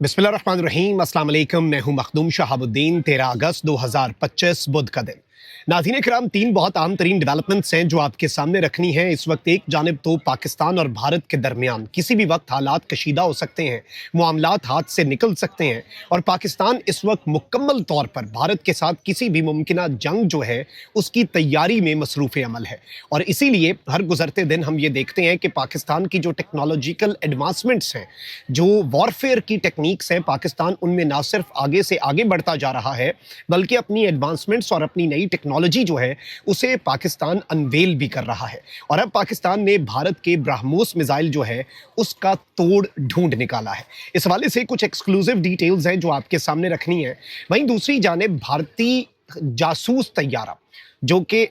बिस्मिल्लाहिर्रहमानिर्रहीम, अस्सलाम वालेकुम। मैं हूं मखदूम शहाबुद्दीन। 13 अगस्त 2025 बुध का दिन। नाज़रीन किराम, तीन बहुत आम तरीन डेवलपमेंट्स हैं जो आपके सामने रखनी है। इस वक्त एक जानिब तो पाकिस्तान और भारत के दरमियान किसी भी वक्त हालात कशीदा हो सकते हैं, मामलात हाथ से निकल सकते हैं और पाकिस्तान इस वक्त मुकम्मल तौर पर भारत के साथ किसी भी मुमकिना जंग जो है उसकी तैयारी में मसरूफ़ अमल है। और इसीलिए हर गुजरते दिन हम ये देखते हैं कि पाकिस्तान की जो टेक्नोलॉजिकल एडवांसमेंट्स हैं, जो वॉरफेयर की टेक्निक्स हैं, पाकिस्तान उनमें ना सिर्फ आगे से आगे बढ़ता जा रहा है बल्कि अपनी एडवांसमेंट्स और अपनी नई टेक्नोलॉजी जो है उसे पाकिस्तान अनवेल भी कर रहा है। और अब पाकिस्तान ने भारत के ब्रह्मोस मिसाइल जो है उसका तोड़ ढूंढ निकाला है। इस हवाले से कुछ एक्सक्लूसिव डिटेल्स हैं जो आपके सामने रखनी है। वहीं दूसरी जानिब भारतीय जासूस तैयारा जो कि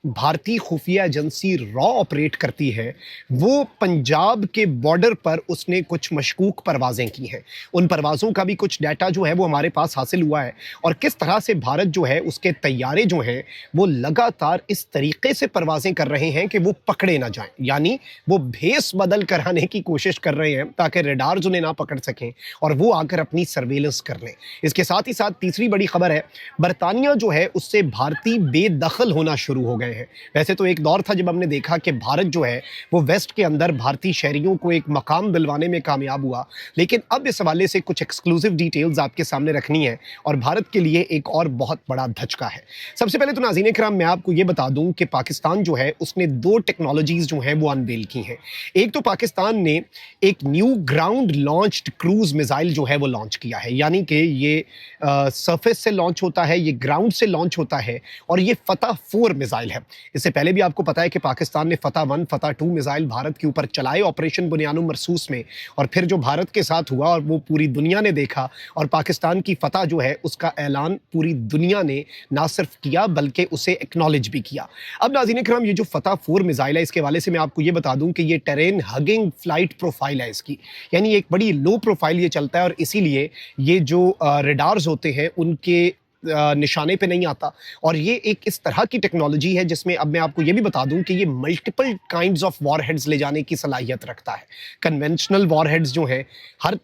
भारतीय खुफिया एजेंसी रॉ ऑपरेट करती है, वो पंजाब के बॉर्डर पर उसने कुछ मशकूक परवाज़ें की हैं। उन परवाज़ों का भी कुछ डाटा जो है वो हमारे पास हासिल हुआ है और किस तरह से भारत जो है उसके तैयारे जो हैं वो लगातार इस तरीके से परवाज़ें कर रहे हैं कि वो पकड़े ना जाएं, यानी वो भेस बदल कर आने की कोशिश कर रहे हैं ताकि रेडार्स उन्हें ना पकड़ सकें और वो आकर अपनी सर्वेलेंस कर लें। इसके साथ ही साथ तीसरी बड़ी खबर है, बरतानिया जो है उससे भारतीय बेदखल होना शुरू हो गए हैं। वैसे तो एक दौर था जब हमने देखा कि भारत जो है वो वेस्ट के अंदर भारतीय शहरियों को एक मकाम दिलवाने में कामयाब हुआ, लेकिन अब इस हवाले से कुछ एक्सक्लूसिव डिटेल्स आपके सामने रखनी है और भारत के लिए एक और बहुत बड़ा धचका है। सबसे पहले तो नाज़रीन किराम मैं आपको ये बता दूं कि पाकिस्तान जो है उसने दो टेक्नोलॉजीज जो हैं वो अनवेल की हैं। एक तो पाकिस्तान ने एक new ground launched cruise missile जो है वो लॉन्च किया है, यानी कि ये सरफेस से लॉन्च होता है, ये ग्राउंड से लॉन्च होता है और ये फतह 4 मिसाइल है। इससे पहले भी आपको पता है कि पाकिस्तान ने फतह 1, फतह 2 मिसाइल भारत के ऊपर चलाए ऑपरेशन बुनियानुम मरसूस में, और फिर जो भारत के साथ हुआ और वो पूरी दुनिया ने देखा और पाकिस्तान की फतह जो है उसका ऐलान पूरी दुनिया ने ना सिर्फ किया बल्कि उसे एक्नॉलेज भी किया। अब नाज़रीन किराम, ये जो फतह 4 मिसाइल है इसके हवाले से मैं आपको ये बता दूं कि ये टेरेन हगिंग फ्लाइट प्रोफाइल है इसकी, यानी एक बड़ी लो प्रोफाइल ये चलता है और इसीलिए ये जो रेडार्स होते हैं उनके निशाने पे नहीं आता। और ये एक इस तरह की टेक्नोलॉजी है जिसमें अब मैं आपको ये भी बता दूं कि ये मल्टीपल काइंड्स ऑफ वॉरहेड्स ले जाने की सलाहियत रखता है। कन्वेंशनल वॉरहेड्स जो हैं हर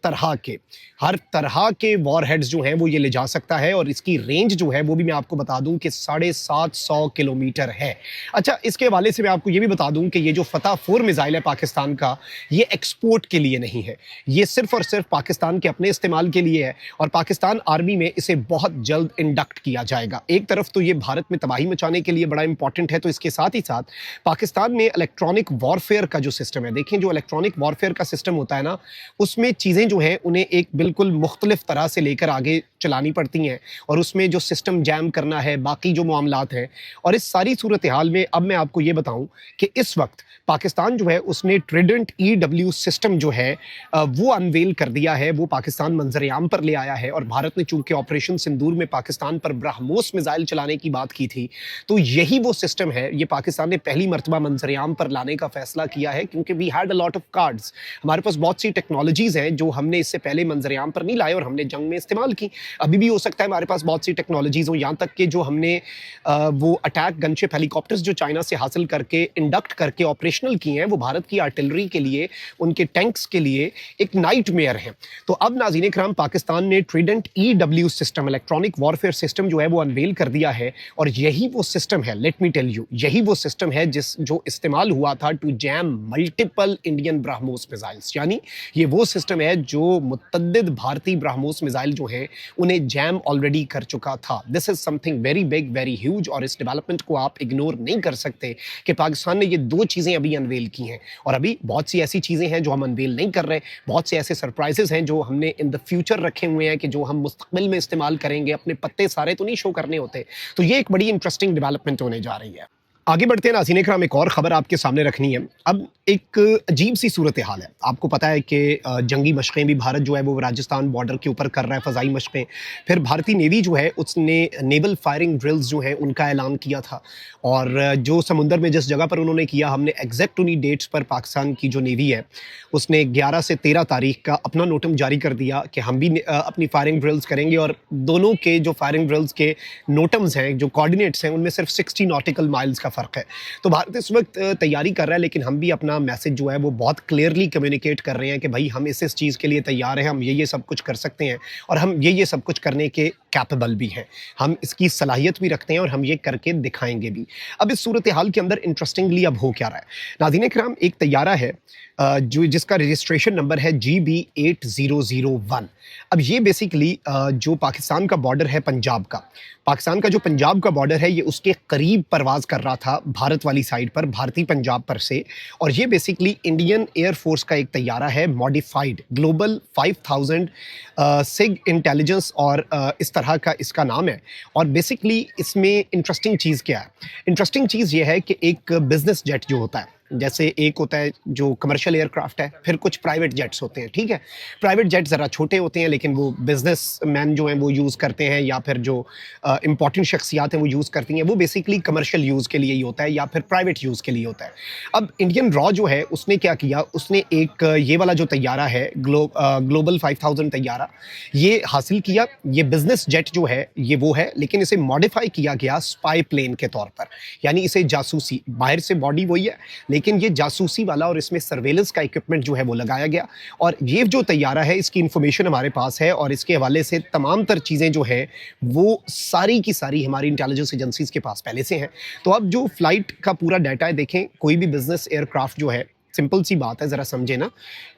तरह के वॉरहेड्स जो हैं वो ये ले जा सकता है और इसकी रेंज जो है वो भी मैं आपको बता दूं कि 750 किलोमीटर है। अच्छा, इसके हवाले से मैं आपको ये भी बता दूं कि ये जो फतह 4 मिसाइल है पाकिस्तान का, ये एक्सपोर्ट के लिए नहीं है, ये सिर्फ और सिर्फ पाकिस्तान के अपने इस्तेमाल के लिए है और पाकिस्तान आर्मी में इसे बहुत जल्द इंडक्ट किया जाएगा। एक तरफ तो ये भारत में तबाही मचाने के लिए बड़ा इंपॉर्टेंट है, तो इसके साथ ही साथ पाकिस्तान में इलेक्ट्रॉनिक वॉरफेयर का जो सिस्टम है, देखें जो इलेक्ट्रॉनिक वॉरफेयर का सिस्टम होता है ना, उसमें चीज़ें जो हैं उन्हें एक बिल्कुल मुख्तलिफ तरह से लेकर आगे चलानी पड़ती हैं और उसमें जो सिस्टम जैम करना है, बाकी जो मामलात हैं। और इस सारी सूरत हाल में अब मैं आपको ये बताऊं कि इस वक्त पाकिस्तान जो है उसने ट्रिडेंट EW सिस्टम जो है वो अनवेल कर दिया है, वो पाकिस्तान मंजर-ए-आम पर ले आया है। और भारत ने चूंकि ऑपरेशन सिंदूर में पाकिस्तान पर ब्रह्मोस मिसाइल चलाने की बात की थी, तो यही वो सिस्टम है, ये पाकिस्तान ने पहली मरतबा मंजर-ए-आम पर लाने का फैसला किया है क्योंकि we had a lot of cards. हमारे पास बहुत सी टेक्नोलॉजीज़ हैं जो हमने इससे पहले मंजर-ए-आम पर नहीं लाए और हमने जंग में इस्तेमाल की। अभी भी हो सकता है हमारे पास बहुत सी टेक्नोलॉजीज़ हो, यहाँ तक कि जो हमने वो अटैक गनशिप हेलीकॉप्टर्स जो चाइना से हासिल करके इंडक्ट करके ऑपरेशनल किए हैं, वो भारत की आर्टिलरी के लिए, उनके टैंक्स के लिए एक नाइटमेयर है। तो अब नाज़रीन इकराम, पाकिस्तान ने Trident EW system, electronic warfare system जो है वो अनवेल कर दिया है और यही वो सिस्टम है, लेट मी टेल यू, यही वो सिस्टम है जो इस्तेमाल हुआ था to jam multiple Indian BrahMos missiles. यानी ये वो सिस्टम है जो मुतअद्दिद भारतीय ब्रह्मोस मिसाइल जो हैं उन्हें जैम ऑलरेडी कर चुका था। This is something very big, very huge और इस डेवलपमेंट को आप इग्नोर नहीं कर सकते कि पाकिस्तान ने ये दो चीज़ें अभी अनवेल की हैं और अभी बहुत सी ऐसी चीज़ें हैं जो हम अनवेल नहीं कर रहे, बहुत से ऐसे सरप्राइजेस हैं जो हमने इन द फ्यूचर रखे हुए हैं कि जो हम मुस्तकबिल में इस्तेमाल करेंगे। अपने पत्ते सारे तो नहीं शो करने होते, तो ये एक बड़ी इंटरेस्टिंग डेवलपमेंट होने जा रही है। आगे बढ़ते हैं नाज़रीन इकराम, एक और ख़बर आपके सामने रखनी है। अब एक अजीब सी सूरत हाल है, आपको पता है कि जंगी मशक़ें भी भारत जो है वो राजस्थान बॉर्डर के ऊपर कर रहा है, फ़ज़ाई मशक़ें। फिर भारतीय नेवी जो है उसने नेवल फायरिंग ड्रिल्स जो हैं उनका ऐलान किया था और जो समुंदर में जिस जगह पर उन्होंने किया, हमने एग्जैक्ट उन्हीं डेट्स पर पाकिस्तान की जो नेवी है उसने 11 से 13 तारीख का अपना नोटम जारी कर दिया कि हम भी अपनी फायरिंग ड्रिल्स करेंगे और दोनों के जो फायरिंग ड्रिल्स के नोटम्स हैं, जो कोऑर्डिनेट्स हैं, उनमें सिर्फ 60 नॉटिकल माइल्स का फ़र्क है। तो भारत इस वक्त तैयारी कर रहा है, लेकिन हम भी अपना मैसेज जो है वो बहुत क्लियरली कम्युनिकेट कर रहे हैं कि भाई हम इस चीज़ के लिए तैयार हैं, हम ये सब कुछ कर सकते हैं और हम ये सब कुछ करने के कैपेबल भी हैं। हम इसकी सलाहियत भी रखते हैं और हम ये करके दिखाएंगे भी। अब इस सूरत हाल के अंदर इंटरेस्टिंगली अब हो क्या रहा है, नाज़रीन किराम, एक तैयारा है जो जिसका रजिस्ट्रेशन नंबर है GB8001। अब ये बेसिकली जो पाकिस्तान का बॉर्डर है पंजाब का, पाकिस्तान का जो पंजाब का बॉर्डर है, ये उसके करीब परवाज़ कर रहा था भारत वाली साइड पर, भारतीय पंजाब पर से। और ये बेसिकली इंडियन एयर फोर्स का एक तैयारा है, मॉडिफाइड ग्लोबल 5000 सिग इंटेलिजेंस और इस तरह का इसका नाम है। और बेसिकली इसमें इंटरेस्टिंग चीज़ क्या है? इंटरेस्टिंग चीज़ ये है कि एक बिज़नेस जेट जो होता है, जैसे एक होता है जो कमर्शियल एयरक्राफ्ट है, फिर कुछ प्राइवेट जेट्स होते हैं, ठीक है। प्राइवेट जेट ज़रा छोटे होते हैं, लेकिन वो बिजनेस मैन जो हैं वो यूज़ करते हैं, या फिर जो इंपॉर्टेंट शख्सियात हैं वो यूज़ करती हैं। वो बेसिकली कमर्शियल यूज़ के लिए ही होता है या फिर प्राइवेट यूज़ के लिए होता है। अब इंडियन रॉ जो है उसने क्या किया, उसने एक ये वाला जो तैयारा है ग्लोबल 5000 तैयारा, ये हासिल किया। ये बिजनेस जेट जो है ये वो है, लेकिन इसे मॉडिफाई किया गया स्पाई प्लेन के तौर पर, यानी इसे जासूसी, बाहर से बॉडी वही है लेकिन ये जासूसी वाला, और इसमें सर्वेलेंस का इक्विपमेंट जो है वो लगाया गया। और ये जो तैयारा है इसकी इन्फॉर्मेशन हमारे पास है, और इसके हवाले से तमाम तर चीज़ें जो है वो सारी की सारी हमारी इंटेलिजेंस एजेंसीज के पास पहले से हैं। तो अब जो फ्लाइट का पूरा डाटा है, देखें, कोई भी बिजनेस एयरक्राफ्ट जो है, सिंपल सी बात है, ज़रा समझे ना,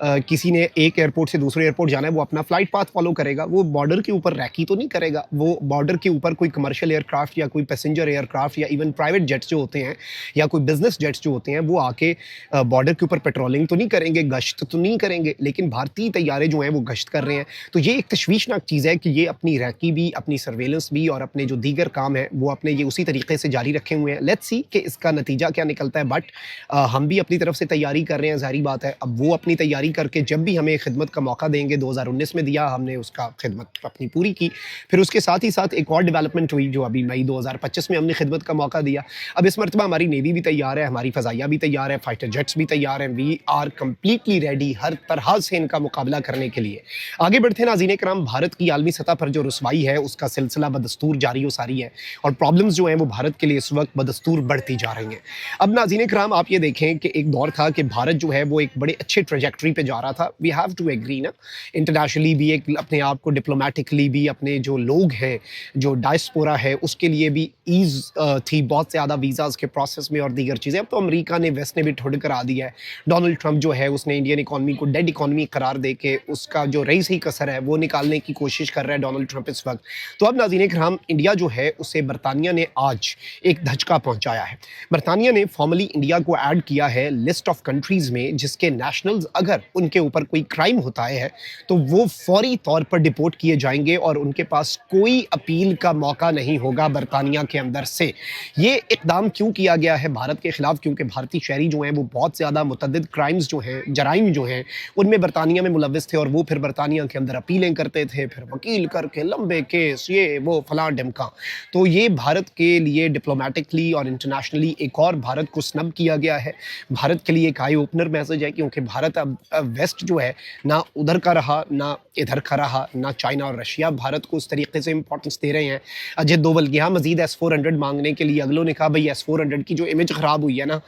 किसी ने एक एयरपोर्ट से दूसरे एयरपोर्ट जाना है, वो अपना फ्लाइट पाथ फॉलो करेगा, वो बॉर्डर के ऊपर रैकी तो नहीं करेगा। वो बॉर्डर के ऊपर कोई कमर्शियल एयरक्राफ्ट या कोई पैसेंजर एयरक्राफ्ट या इवन प्राइवेट जेट्स जो होते हैं या कोई बिजनेस जेट्स जो होते हैं, वो आके बॉर्डर के ऊपर पेट्रोलिंग तो नहीं करेंगे, गश्त तो नहीं करेंगे, लेकिन भारतीय तैयारे जो हैं वो गश्त कर रहे हैं। तो ये एक तशवीशनाक चीज़ है कि ये अपनी रैकी भी, अपनी सर्वेलेंस भी और अपने जो दीगर काम है वो अपने ये उसी तरीके से जारी रखे हुए हैं। लेट्स सी कि इसका नतीजा क्या निकलता है। बट हम भी अपनी तरफ से तैयारी कर रहे हैं, जाहिर बात है। अब वो अपनी तैयारी करके जब भी हमें खिदमत का मौका देंगे, 2019 में दिया हमने, उसका खिदमत अपनी पूरी की। फिर उसके साथ ही साथ एक और डेवलपमेंट हुई जो अभी मई 2025 में हमने खिदमत का मौका दिया। अब इस मरतबा हमारी नेवी भी तैयार है, हमारी फ़ज़ाइया भी तैयार है, फाइटर जेट्स भी तैयार हैं। वी आर कम्प्लीटली रेडी हर तरह से इनका मुकाबला करने के लिए। आगे बढ़ते हैं नाज़रीन किराम, भारत की आलमी सतह पर जो रुसवाई है उसका सिलसिला बदस्तूर जारी व सारी है, और प्रॉब्लम्स जो हैं वो भारत के लिए इस वक्त बदस्तूर बढ़ती जा रही हैं। अब नाज़रीन किराम, आप ये देखें कि एक दौर था कि भारत जो है वो एक बड़े अच्छे ट्रेजेक्ट्री पे जा रहा था। वी हैव टू एग्री ना, इंटरनेशनली भी, एक अपने आप को डिप्लोमेटिकली भी, अपने जो लोग हैं, जो डायस्पोरा है, उसके लिए भी ईज़ थी बहुत ज़्यादा वीज़ाज़ के प्रोसेस में और दीगर चीज़ें। अब तो अमेरिका ने, वेस्ट ने भी ठुड करा दिया है। डोनाल्ड ट्रंप जो है उसने इंडियन इकॉनमी को डेड इकॉनमी करार दे के उसका जो रही सही कसर है वो निकालने की कोशिश कर रहा है डोनाल्ड ट्रंप इस वक्त। तो अब नाज़रीन किराम, इंडिया जो है उसे बरतानिया ने आज एक धचका पहुँचाया है। बरतानिया ने फॉर्मली इंडिया को ऐड किया है लिस्ट ऑफ कंट्रीज़ में जिसके नेशनल्स, अगर उनके ऊपर कोई क्राइम होता है तो वो फौरी तौर पर डिपोर्ट किए जाएंगे और उनके पास कोई अपील का मौका नहीं होगा बरतानिया के अंदर से। ये इकदाम क्यों किया गया है भारत के खिलाफ? क्योंकि भारतीय शहरी जो हैं वो बहुत ज़्यादा मुतअद्दिद क्राइम्स जो हैं, जराइम जो हैं, उनमें बरतानिया में मुलव्वस थे, और वो फिर बरतानिया के अंदर अपीलें करते थे, फिर वकील करके लंबे केस, ये वो फलां ढिमका। तो ये भारत के लिए डिप्लोमेटिकली और इंटरनेशनली एक और भारत को स्नब किया गया है। भारत के लिए एक आई ओपनर मैसेज है, क्योंकि भारत अब वेस्ट जो है ना उधर का रहा ना इधर का रहा, ना चाइना और रशिया भारत को उस तरीके से इंपॉर्टेंस दे रहे हैं। अजय दोवल गया मजीद S-400 मांगने के लिए, अगलों ने कहा भाई S-400 की जो इमेज ख़राब हुई है ना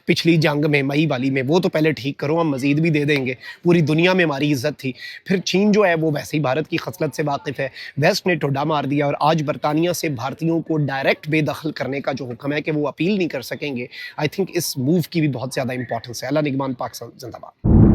पिछली जंग में, मई वाली में, वो तो पहले ठीक करो, हम मजीद भी दे देंगे, पूरी दुनिया में हमारी इज्जत थी। फिर चीन जो है वो वैसे ही भारत की खसलत से वाकिफ़ है, वेस्ट ने ठुड्डा मार दिया, और आज बरतानिया से भारतीयों को डायरेक्ट बेदखल करने का जो हुक्म है कि वो अपील नहीं कर सकेंगे। आई थिंक इस मूव की भी बहुत ज़्यादा इंपॉर्टेंस है। अल्लाह निगमान, पाकिस्तान जिंदाबाद।